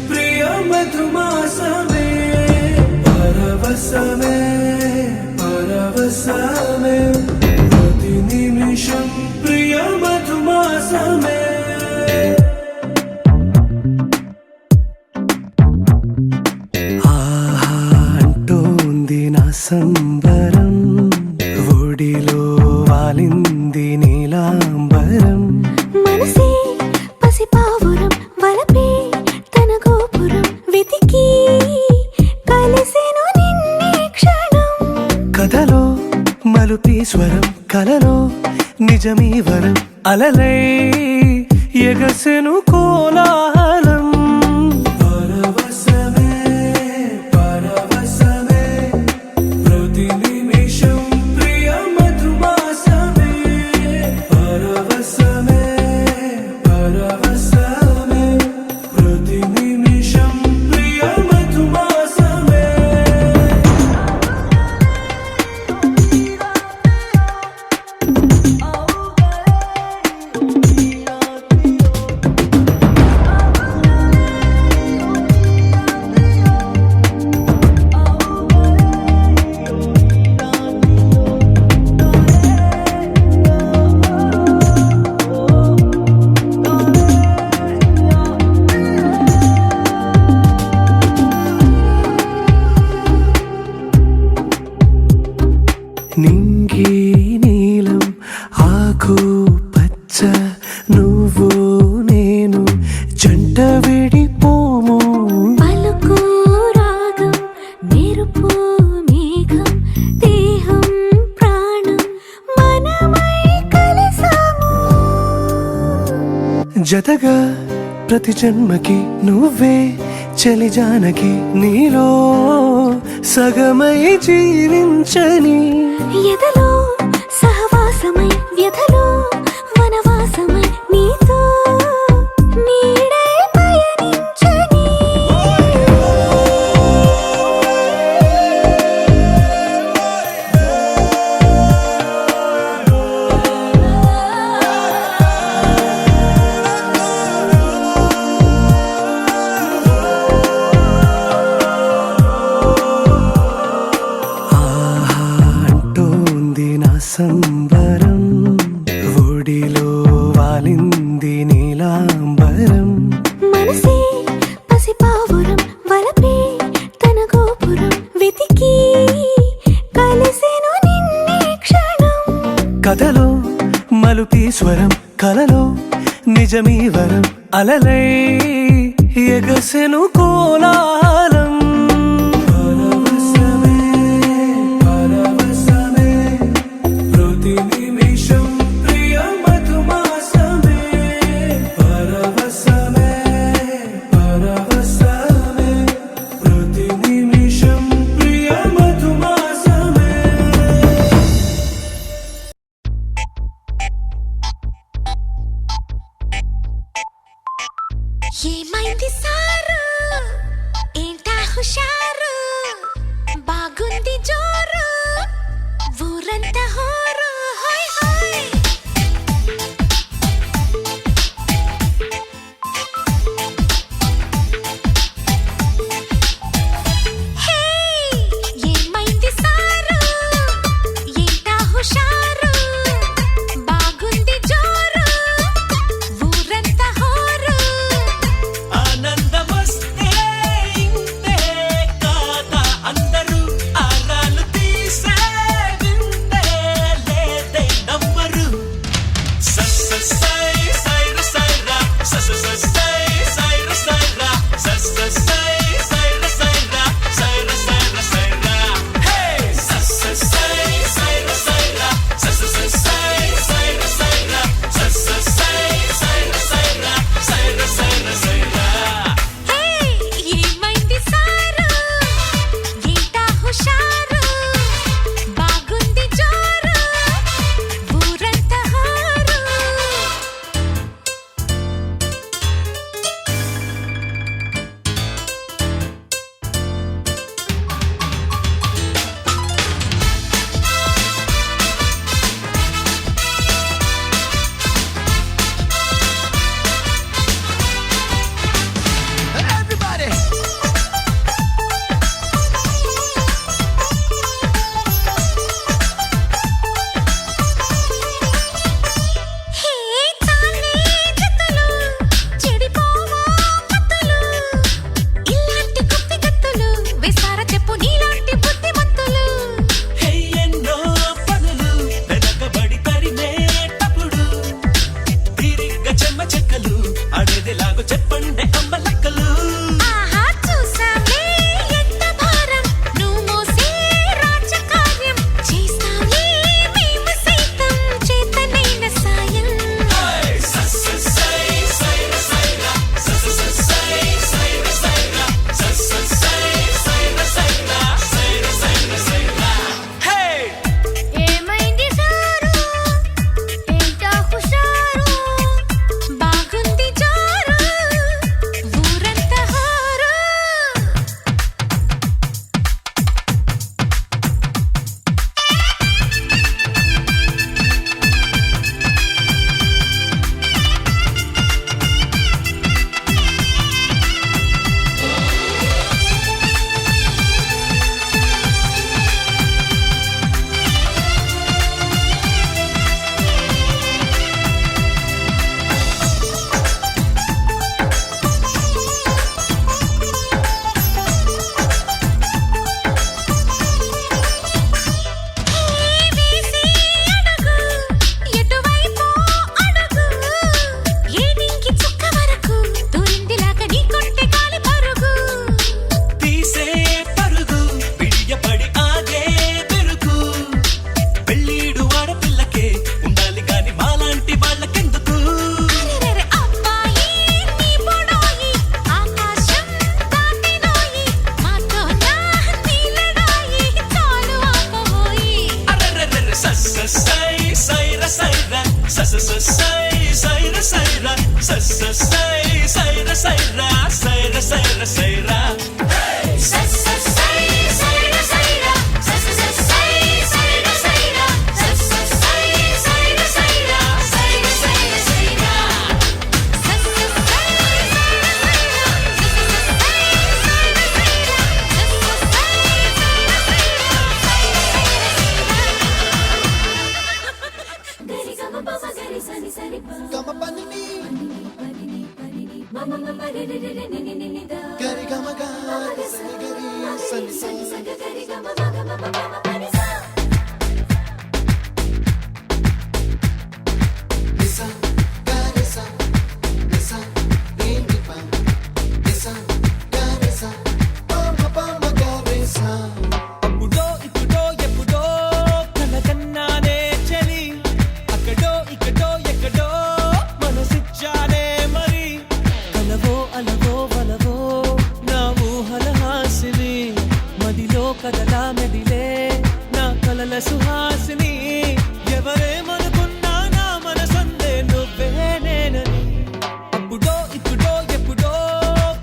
ప్రియ మధుమాసమే పరవశమే పరవశమే ప్రతి నిమిషం ప్రియ మధుమాసమే ఆహా అంటోంది నా సంబరం ఒడిలో వాలింది నీలాంబరం మనసే పసిపావురం వలపే తన గోపురం వెతికి కలిసెను నిన్నే క్షణం కథలో మలుపి స్వరం కలలో నిజమీ వరం అలలై ఎగసెను కోలాహలం పరవశమే పరవశమే ప్రతి నిమిషం ప్రియ మధుమాసమే పరవశమే పరవశమే ప్రతి నిమిషం ప్రియ మధుమాసమే నింగి నీలం ఆకు పచ్చ నువ్వు నేను జంట విడిపోము పలుకు రాగం మెరుపు మేఘం దేహం ప్రాణం మనమై కలిసాము జతగా ప్రతి జన్మకి నువ్వే చలి జానకి నీలో సగమై జీవించని ఎదలో సహవాసమై వ్యధలో వనవాసమై నీతో నీడై పయనించని ఆహా అంటోంది నా సంబరం ఒడిలో వాలింది నీలాంబరం మనసే పసిపావురం వలపే తన గోపురం వెతికి కలిసెను నిన్నే క్షణం కథలో మలుపి స్వరం కలలో నిజమీ వరం అలలై ఎగసెను కోలాహలం పరవశమే పరవశమే ప్రతి నిమిషం ప్రియ మధుమాసమే పరవశమే పరవశమే ప్రతి నిమిషం ప్రియ మధుమాసమే ఏమైంది సారు ఏంటా హుషారు బాగుంది జోరు ఊరంతా హోరు హోయ్ హోయ్ హే ఏమైంది సారు ఏంటా హుషారు బాగుంది జోరు ఊరంతా హోరు ఆనందమస్తే ఇంతే అప్పుడో ఇప్పుడో ఎప్పుడో కలకన్నానే చలి అక్కడో ఇక్కడో ఎక్కడో మనసిచ్చానే మరి కలవో అలవో వలవో నా ఊహల హాసిని మదిలో కదలా మెదిలే నా కలల సుహాసిని ఎవరేమనుకున్నా నా మనసందే నువ్వే నేనని అప్పుడో ఇప్పుడో ఎప్పుడో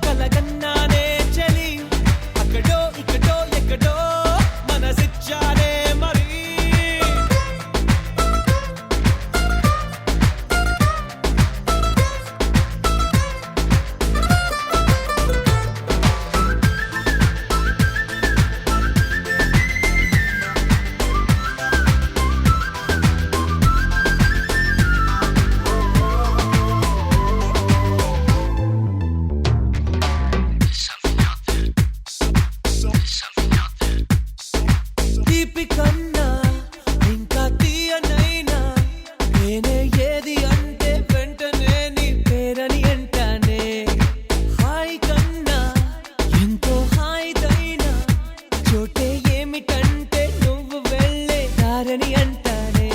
కలగన్నానే చలి అక్కడో ఇక్కడో ఎక్కడో మనసిచ్చానే మరి తీపి కన్నా ఇంకా తీయనైనా నేనే ఏది అంటే వెంటనే నీ పేరని అంటానే హాయ్ కన్నా ఎంతో హాయిదైనా చోటే ఏమిటంటే నువ్వు వెళ్ళే దారని అంటానే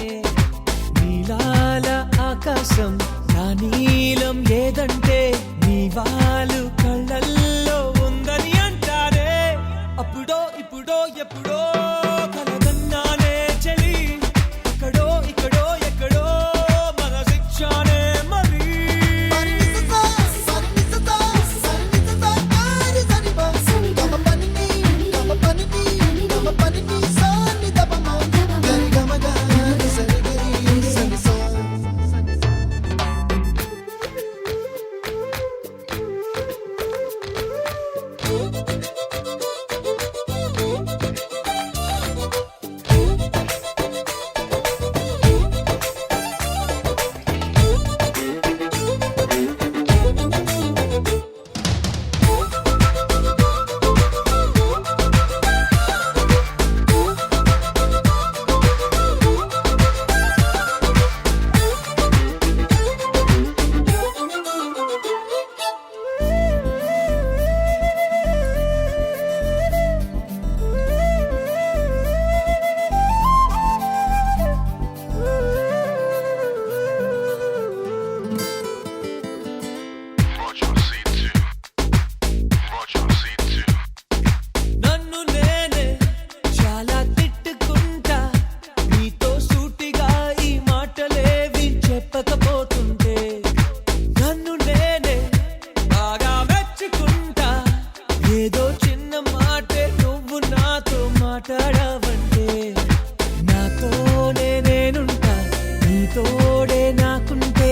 నీలాల ఆకాశం నా నీలం ఏదంటే నీ వాళ్ళు కళ్ళల్లో ఉందని అంటారే అప్పుడో ఇప్పుడో ఎప్పుడో కలగన్నానే చలి అక్కడో ఇక్కడో ఎక్కడో మనసిచ్చానే మరి నన్ను నేనే చాలా తిట్టుకుంటా నీతో సూటిగా ఈ మాటలేవి చెప్పకపోతుంటే నన్ను నేనే బాగా మెచ్చుకుంటా ఏదో చిన్న మాటే నువ్వు నాతో మాట్లాడవంటే నాతోనే నేనుంటా నీతోడే నాకుంటే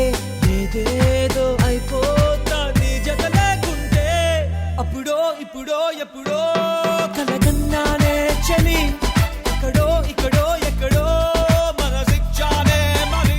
ఏదేదో అయిపోతా నీ జత లేకుంటే అప్పుడో ఇప్పుడో ఎప్పుడో కలగన్నానే చలి అక్కడో ఇక్కడో ఎక్కడో మనసిచ్చానే మరి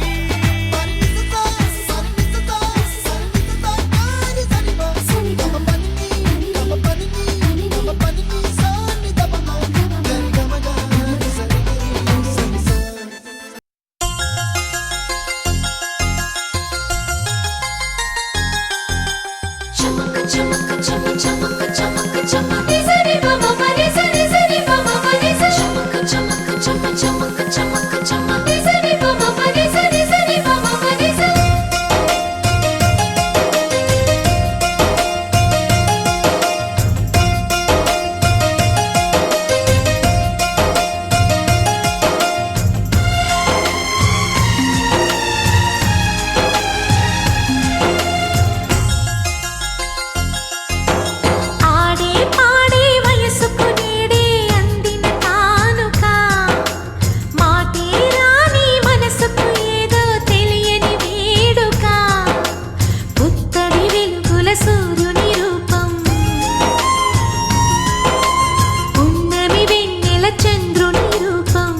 ఆడే పాడే వయసుకు నేడే అందిన కానుక మాటే రాని మనసుకు ఏదో తెలియని వేడుక పుత్తడి వెలుగుల సూర్యుని రూపం పున్నమి వెన్నెల చంద్రుని రూపం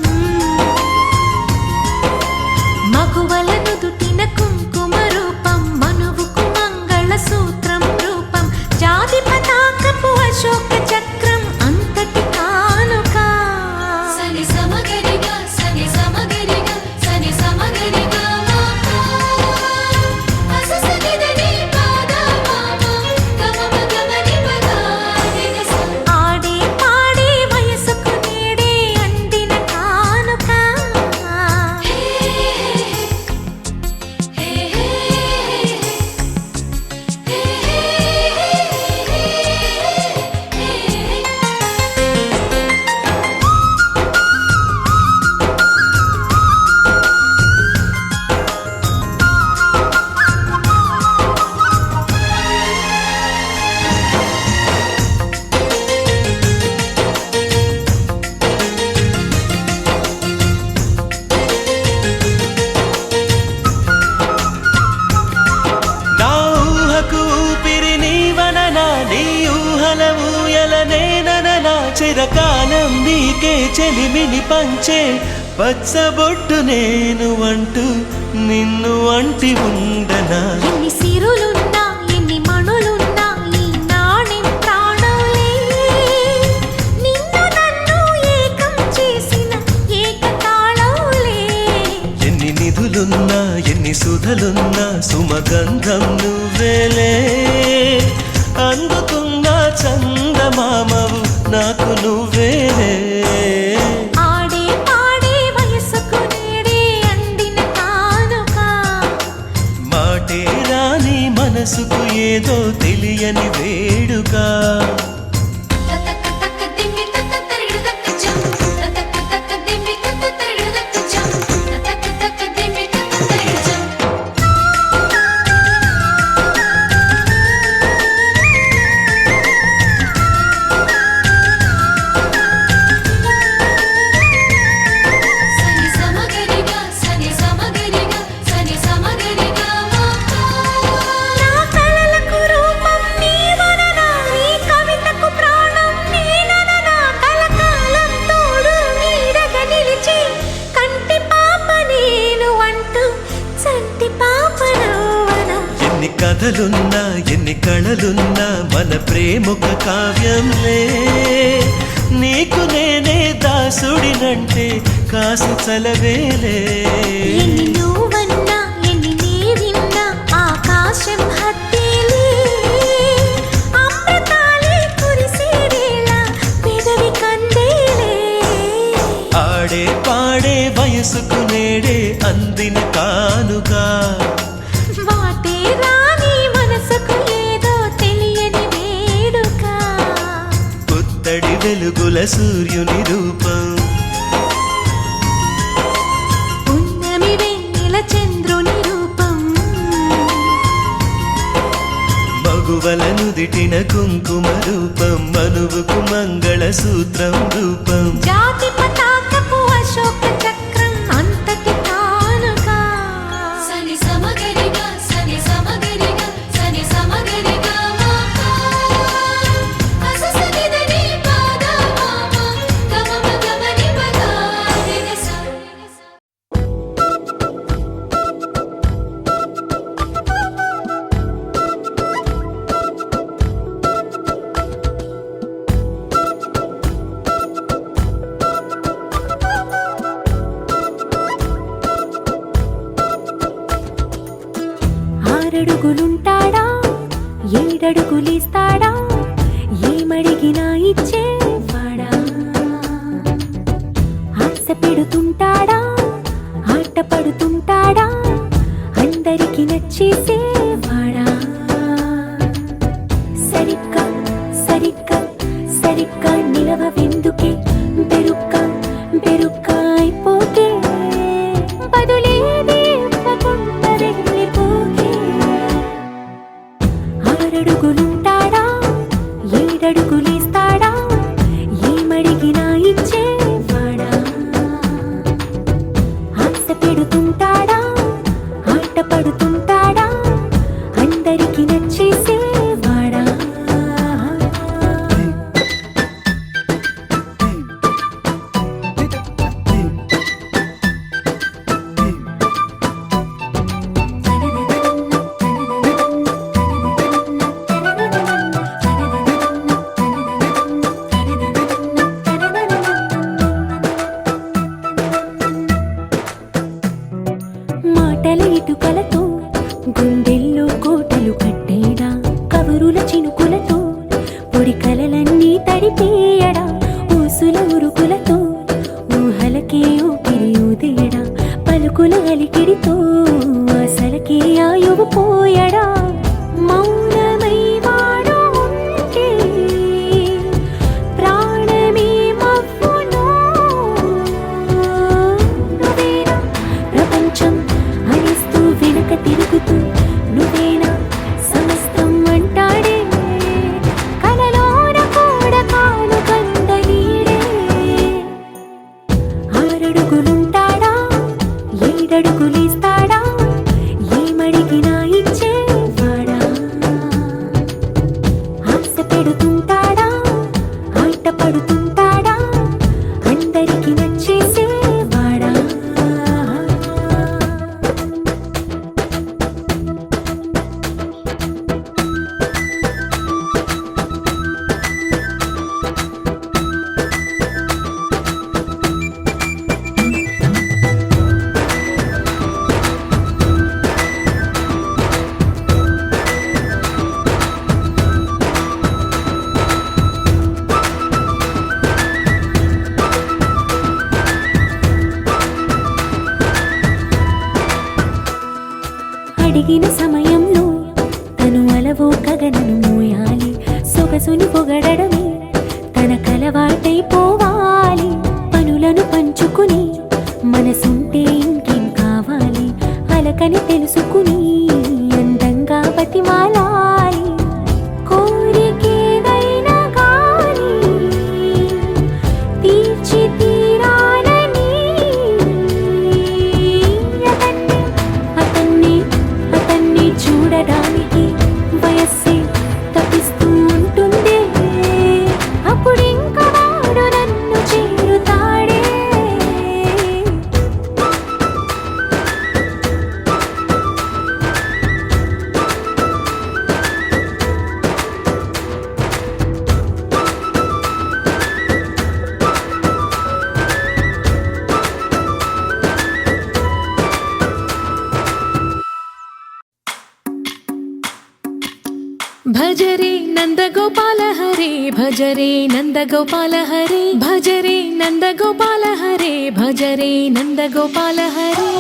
మగువల నుదుటిన కుంకుమ రూపం మనువుకు మంగళ సూత్రం రూపం జాతి పతాకపు అశోక చక్రం అంతటి కానుక చిరకాలం నీకే చెలిమిని పంచే పచ్చబొట్టు నేను అంటూ నిన్ను అంటి ఉండనా. ఎన్ని సిరులున్నా ఎన్ని మణులున్నా ఈ నాణెం ప్రాణంలే, నిన్ను నన్ను ఏకం చేసిన ఏకతాళంలే. ఎన్ని నిధులున్నా ఎన్ని సుధలున్నా సుమగంధం నువ్వేలే, అందుకున్న చందమామవు నాకు నువ్వేలే. ఆడే పాడే వయసుకు నేడే అందిన కానుక, మాటే రాని మనసుకు ఏదో తెలియని వేడుక. తతక తక దిమ్మి తత తరిడు తక జం, తతక తక దిమ్మి తత తరిడు తక జం, తతక తక దిమ్మి తత తరిడు జం. సని సమగరిగా సని సమగరిగా సని సమగరిగా మాపా. నా కలలకు రూపం నీవననా, ఈ కవితకు ప్రాణం నేనననా. కలకాలం తోడు నీడగా నిలిచి కంటి పాప నేను అంటూ చంటి పాప నువ్వనా. ఎన్ని కథలున్నా ఎన్ని కళలున్నా మన ప్రేమొక కావ్యంలే, నీకు నేనే దాసుడినంటే కాసు చలవేలే. ఎన్ని నువ్వన్నా ఎన్ని నీవిన్నా ఆకాశం హద్దేలే, అమృతాలే కురిసే వేళ పెదవి కందేలే. ఆడే పాడే వయసుకు నేడే అందిన కానుక, వాటే రాని మనసుకు ఏదో తెలియని వేడుక. పుత్తడి వెలుగుల సూర్యుని రూపం, ఉన్నమి వెన్నెల చంద్రుని రూపం, మగువల నుదిటిన కుంకుమ రూపం, మనువుకు మంగళ సూత్రం రూపం. జాతి పతాకపు అశోక చక్రం అంతటి కానుక. సని సమగరిగా సని సమగరిగా సని సమగరిగా మాపా. అససనిదని పాదా మామ గమమ గమని పదా నినస. ఆరడుగులుంటాడా ఏడడుగులిస్తాడా, ఏమడిగినా ఇచ్చేవాడా. ఆశ పెడుతుంటాడా ఆట పడుతుంటాడా, అందరికి నచ్చేసేవాడా. సరిగ్గా సరిగ్గా సరిగ్గా నిలవెందుకే, బెరుక్క బెరుక్క అయిపోకే, బదులేది ఇవ్వకుండా వెళ్ళిపోకే. ఆరడుగులుంటాడా ఏడడుగులేస్తాడా, ఏమడిగినా ఇచ్చేవాడా. ఆశ పెడుతుంటాడా ఆట పడుతుంటాడా, అందరికి నచ్చేసేవాడా. మాటల ఇటుకలతో గుండెల్లో కోటలు కట్టేడా, కబురుల చినుకులతో పొడి కలలన్నీ తడిపేయడా. ఊసుల ఉరుకులతో ఊహలకే ఊపిరి ఊదేయడా, పలుకుల అలికిడితో అసలకే ఆయువు పోయడా. మౌనమై వాడు ఉంటే ప్రాణమే మవ్వును. నువ్వేనా ప్రపంచం అనిస్తూ వెనుక తిరుగుతూ, నువ్వేనా సమస్తం అంటాడే, కలలోన కూడా కాను కంద నీడే. ఆరడుగులుంటాడా ఏడడుగులేస్తాడా, ఏమడిగినా ఇచ్చేవాడా. ఆశ పెడుతుంటాడా ఆట పడుతుంటాడా, పొగడమే తన కలవాటైపోవాలి. పనులను పంచుకుని మనసుంటే ఇంకేం కావాలి, అలకని తెలుసుకుని అందంగా బతిమాలాలి. కోరికేదైనా గాని తీర్చి తీరాలని అతన్ని చూడడానికి వయస్సే తప్పిస్తూ ఉంటుంది. అప్పుడింక వాడు నన్ను చేరుతాడే. భజరే నందగోపాల హరే, భజరే నందగోపాల హరే, భజరే నందగోపాల హరే, భజరే నందగోపాల హరే.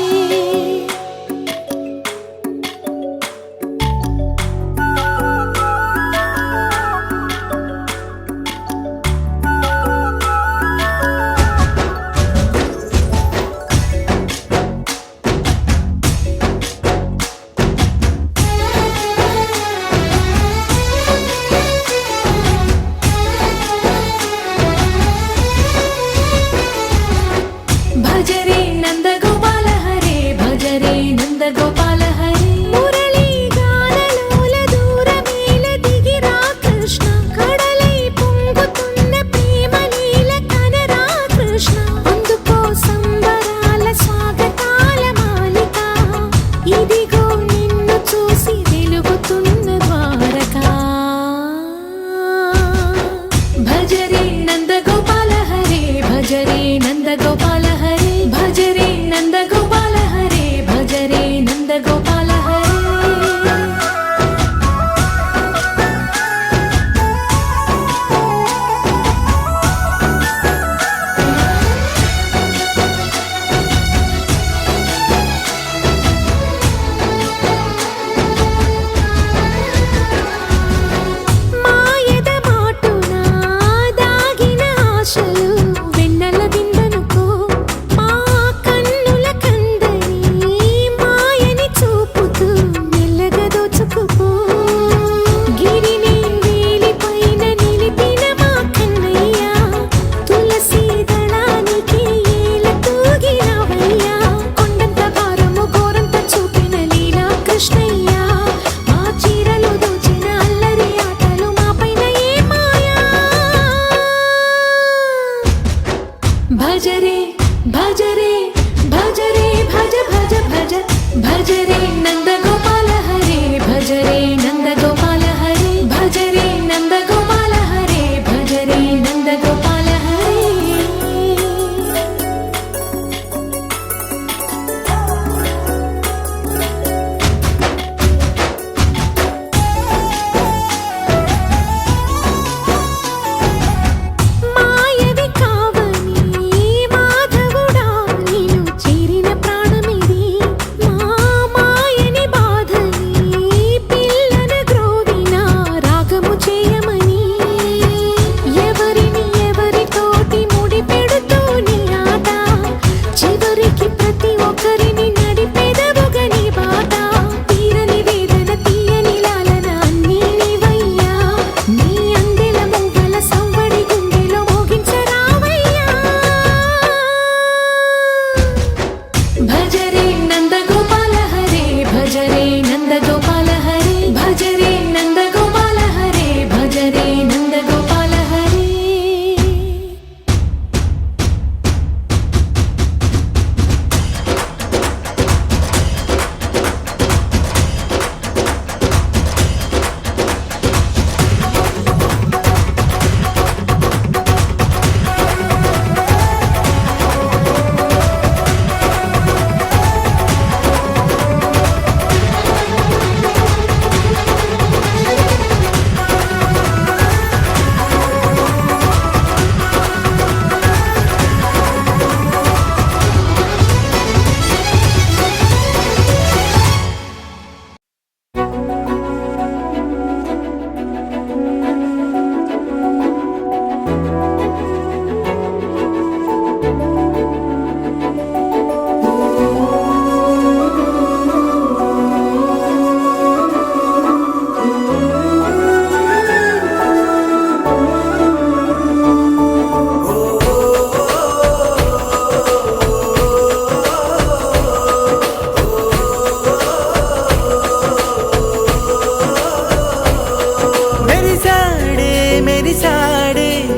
భజరే నందగోపాల హరే, భజరే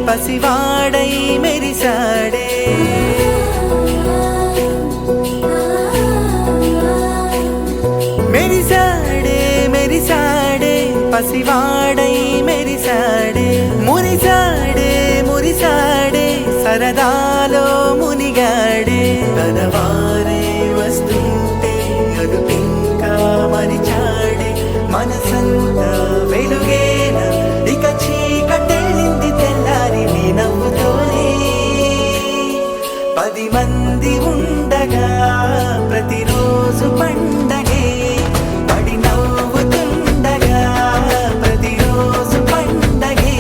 పసివాడై మెరిసాడే మెరిసాడే మెరిసాడే పసివాడై మెరిసాడే మురిసాడే మురిసాడే సరదాలో మునిగాడే తనవారే వస్తుంటే అదుపింకా మరిచాడే మనసంతా వెలుగేన ఇక చీకటెళ్ళింది తెల్లారి నీ నవ్వుతోనే 10 మంది ఉండగా ప్రతిరోజు పండగే పడి నవ్వుతుండగా ప్రతిరోజు పండగే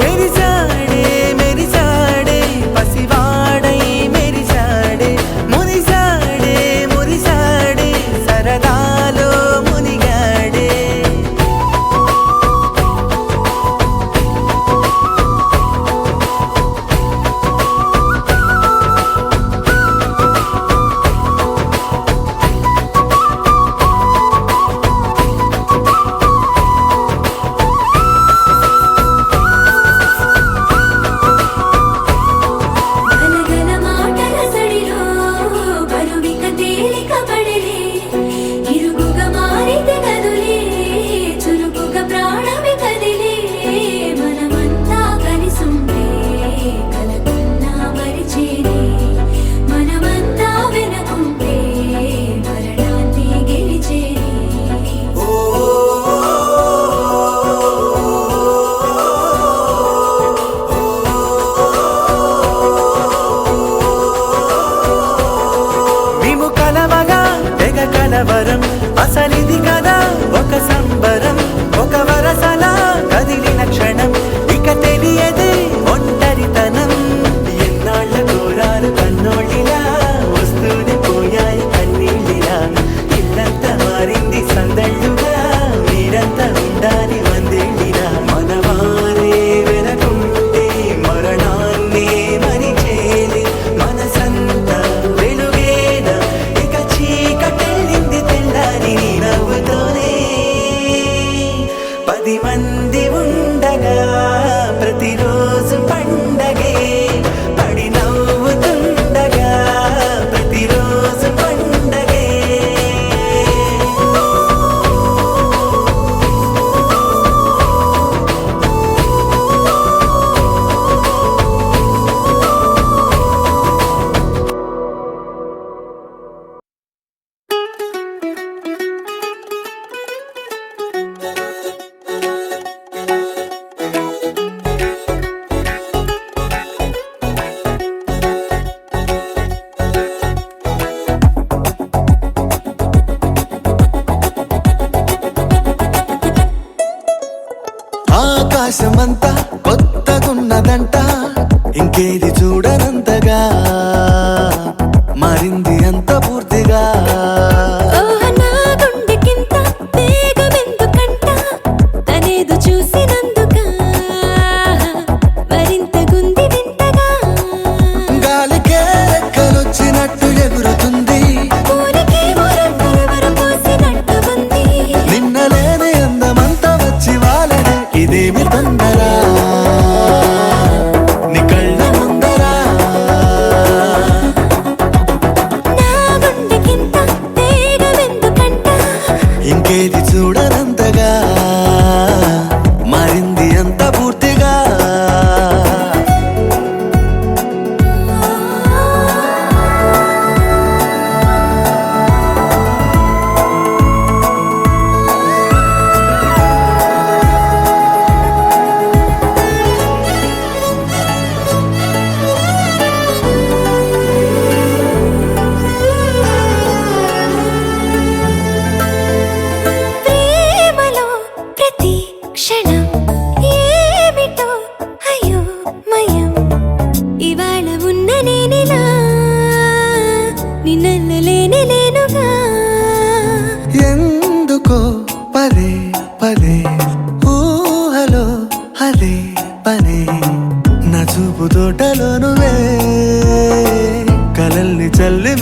మెరిసాడే మెరిసాడే పసివాడై మెరిసాడే మురిసాడే మురిసాడే సరదాలో మునిగాడే గలగల మాటల సడిలో బరువిక తేలిక పడలే ఇరుగుగా మారితే కదులే చురుకుగా ప్రాణమి కదిలే మనమంతా కలిసుంటే కలకున్నా మరిచేనే మనమంతా వెనకుంటే మరణాన్ని గెలిచేనే మేము కలవగా తెగ కలవరం అసలిది కదా ఒక సంబరం ఒక వరసలా కదిలిన క్షణం ఇక తెలియదే ఒంటరితనం ఎన్నాళ్ళ దూరాలు కన్నోళ్ళిలా వస్తూనే పోయాయి కన్నీళ్ళిలా ఇల్లంతా మారింది సందళ్ళుగా మీరంతా ఉండాలి వందేళ్ళిలా మనవారే వెనకుంటే మరణాన్ని మరిచేలే మనసంతా వెలుగేన ఇక చీకటెళ్ళింది తెల్లారి నీ నవ్వుతోనే 10 మంది ఉండగా ప్రతిరోజు పండగే పడి నవ్వుతుండగా ప్రతిరోజు పండగే ఆకాశమంతా కొత్తగున్నదంట ఇంకేది చూడనంతగా మారింది అంత పూర్తిగా నా గుండెకింత వేగమెందుకంట తనేదో చూసినందుక మరింత గుంది వింతగా గాలికే రెక్కలొచ్చినట్టు ఎగురుతుంది ఊరికే ఊరందరెవరు పోసినట్టు ఉంది నిన్నలేని అందమంతా వచ్చి వాలనే ఇదేమి తొందర నీ కళ్ళ ముందర నా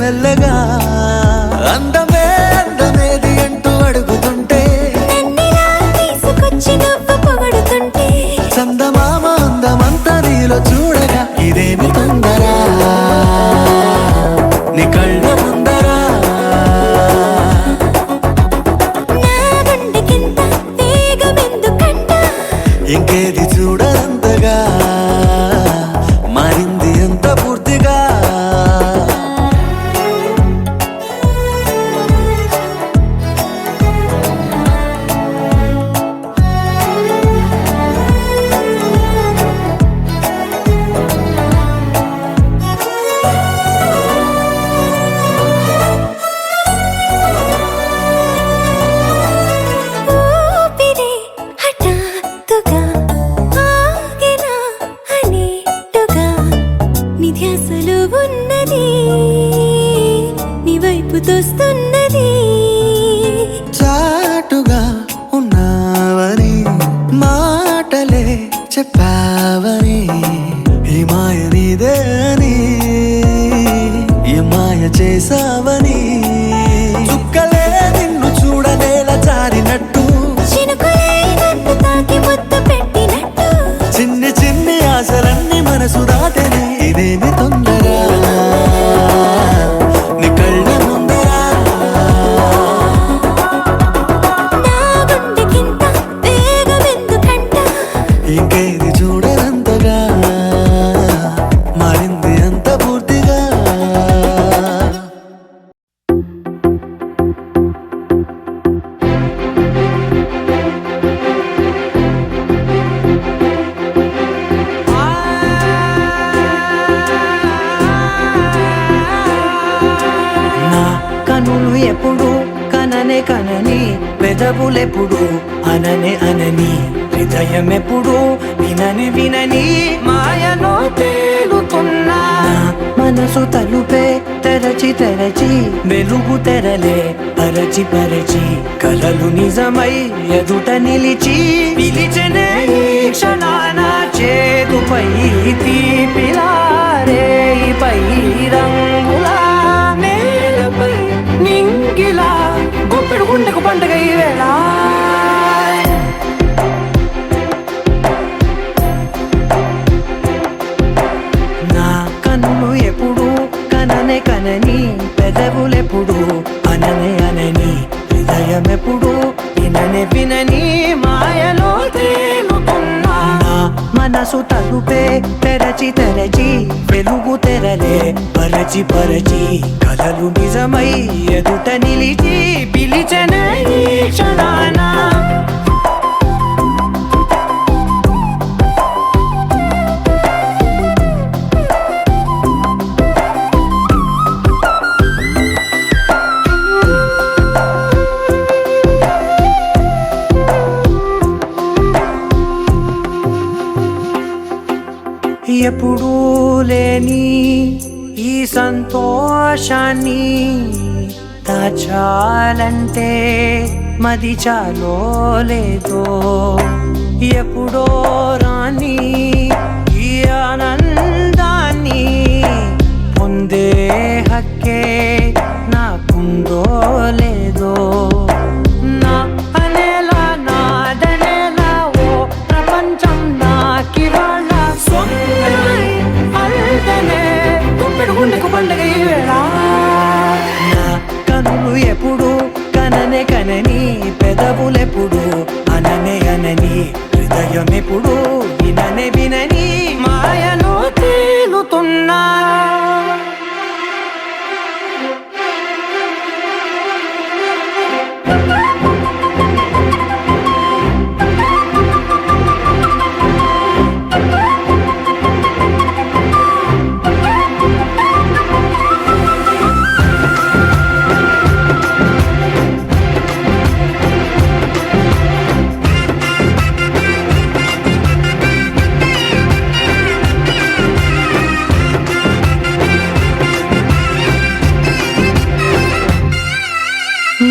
మెల్లగా అందమే అందమేది అంటూ అడుగుతుంటే నన్నిలా తీసుకొచ్చి నువ్వు పొగడుతుంటే చందమామ అందమంతా నీలో చూడగా ఇదేమి తొందర నీ కళ్ళ ముందరా నా గుండెకింత వేగమెందుకంట ఇంకేది చూడనంతగా మారింది ఎంత పూర్తిగా ఊపిరే హఠాత్తుగా ఆగెనా అనేట్టుగా నీ ధ్యాసలో ఉన్నది నీ వైపు తోస్తున్నది చాటుగా ఉన్నావని మాటలే చెప్పావని ఈ మాయ నీదే అని ఈ మాయ చేసావని చుక్కలే నిన్ను చూడనేలా జారినట్టు చినుకులే నన్ను తాకి ముద్దు పెట్టినట్టు చిన్ని చిన్ని ఆశలన్నీ మనసు దాటని ఇదేమి తొందర నీ కళ్ళ ముందరా నా గుండెకింత వేగమెందుకంట ఇంకేది చూడనంతగా మారింది అంత పూర్తిగా నా కనులు ఎప్పుడు కననే కనని పెదవులెప్పుడు అననే అనని హృదయం ఎప్పుడు వినని వినని మాయలో తేలుతున్నా నా మనసు తలుపే తెరచి తెరచి వెలుగు తెరలే పరచి పరచి కలలు నిజమై ఎదుట నిలిచి పిలిచెనే ఈ క్షణాన చేతుపై తీపిలారే పై రంగులా నేలపై నింగిలా గుప్పెడు గుండెకు పండుగ ఈ వేళ నా కన్నులు ఎప్పుడు కననే కనని పెదవులెప్పుడు అననే అనని హృదయం ఎప్పుడు విననే వినని మాయలో తేలుతున్నా నా మనసు తలుపే తెరచి తెరచి వెలుగు తెరలే పరచి పరచి కలలు నిజమై ఎదుట నిలిచి పిలిచెనే ఈ క్షణాన ఎప్పుడూ లేని ఈ సంతోషాన్ని దాచాలంటే మది చాలో లేదో ఎప్పుడో రాని ఈ ఆనందాన్ని పొందే హక్కే నాకుందో లేదో నా అనేలా నాదనేలా ఓ ప్రపంచం నాకివాళ్ళ సొంతమై అల్దనే గుప్పెడు గుండెకు పండుగ ఈ వేళ నా కనులు ఎప్పుడు కననే కనని పెదవులెప్పుడు అననే అనని హృదయం ఎప్పుడు విననే వినని మాయలో తేలుతున్నా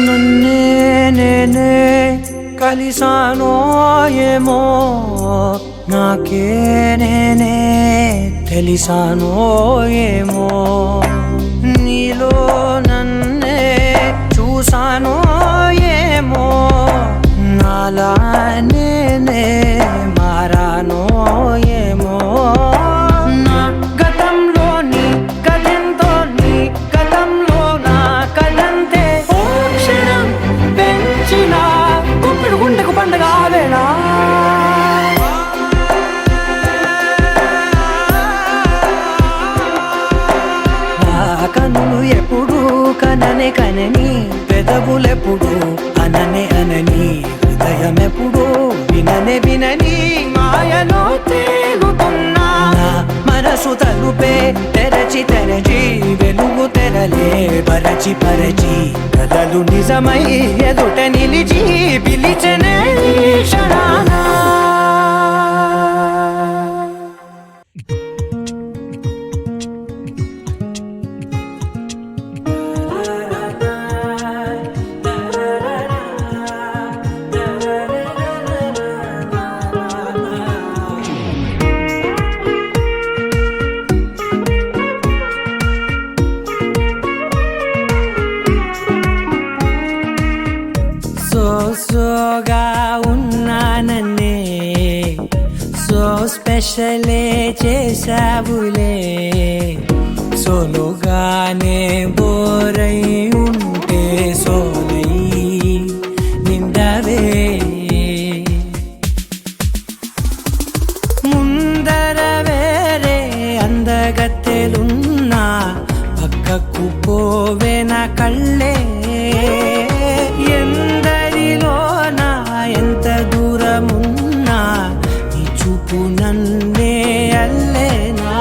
నన్నే నేనే కలిసానో ఏమో నాకే నేనే తెలిసానో ఏమో నీలో కనులు ఎప్పుడు కననే కనని పెదవులెప్పుడు అననే అనని హృదయం ఎప్పుడు విననే వినని మాయలో తేలుతున్నా నా మనసు తలుపే తెరచి తెరచి వెలుగు తెరలే పరచి పరచి కలలు నిజమై ఎదుట నిలిచి పిలిచనే ఈ క్షణానా సోగా ఉన్నానన్నే సో స్పెషలే చేసావులే సోలోగానే బోరై ఉంటే సోలై నిండవే ముందర వేరే అందగత్తెలున్నా పక్కకు పోవే నా కళ్ళే ఎందరిలోనా ఎంత దూరమున్నా నీ చూపు నన్నే అల్లేనా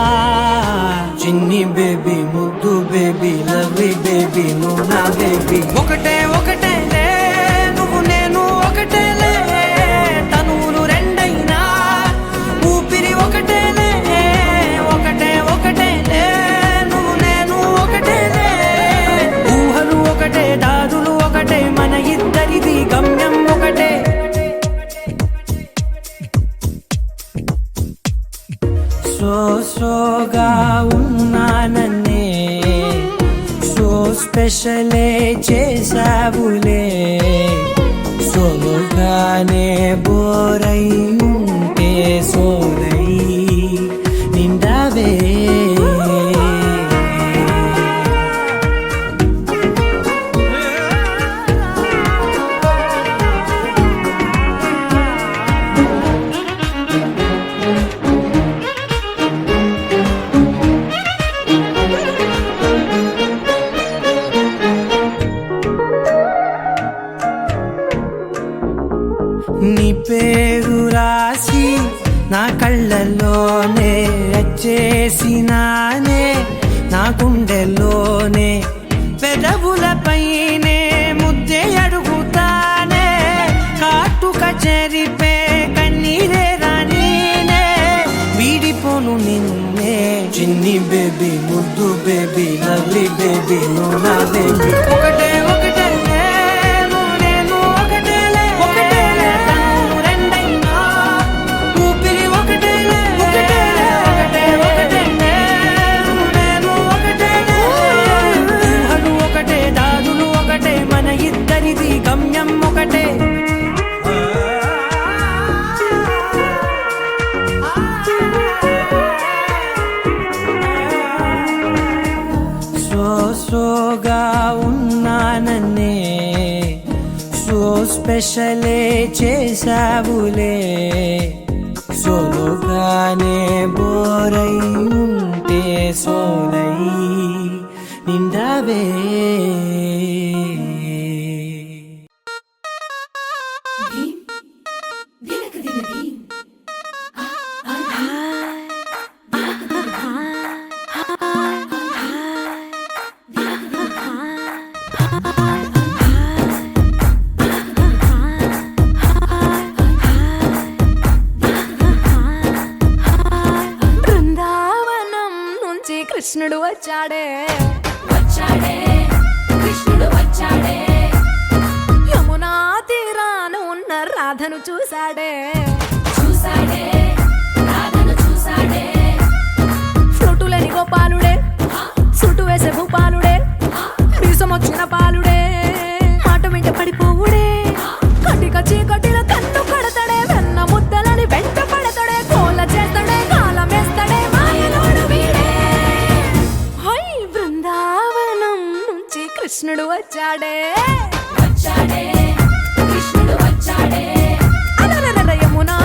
చిన్ని బేబీ ముద్దు బేబీ లవ్లీ బేబీ నువ్వు నా బేబీ ఒకటే ఒకటే నువ్వు నేను ఒకటేలే తనువులు రెండైనా ఊపిరి ఒకటేలే ఒకటే ఒకటేలే నువ్వు నేను ఒకటేలే ఊహలు ఒకటే దారులు ఒకటే మన ఇద్దరిది గమ్యం ఒకటే సోగా ఉన్నానన్నే సో స్పెషలే చేసావులే సోలోగానే బోరై ఉంటే సోలై నిండవే నీ పేరు రాసి నా కళ్ళల్లోనే వచ్చేసినానే నా గుండెల్లోనే పెదవులపైనే ముద్దే అడుగుతానే కాటుక చెరిపే కన్నీరే రానీనే వీడిపోను నిన్నే చిన్ని బేబీ ముద్దు బేబీ లవ్లీ బేబీ నువ్వు నా బేబీ ఒకటే ఒకటే గమ్యం ఒకటే సోగా ఉన్నానన్నే సో స్పెషలే చేసావులే సోలోగానే బోరై ఉంటే సోలై నిండవే కృష్ణుడు వచ్చాడే వచ్చాడే కృష్ణుడు వచ్చాడే యమునా తీరాన ఉన్న రాధను చూశాడే చూసాడే రాధను చూసాడే ఫ్లూటులని గోపాలుడే సుటు వేసే భూపాలుడే వీసమొచ్చిన పాలుడే మాట వెంట పడిపోవుడే కటిక చీకటిలో కన్ను పడతాడే వెన్న ముద్దలని వెంట పడతాడే కోల చేస్తాడే కాలమేస్తాడే మాయలోడు వీడే హై బృందావనం నుంచి కృష్ణుడు వచ్చాడే వచ్చాడే కృష్ణుడు వచ్చాడే అలరర యమునా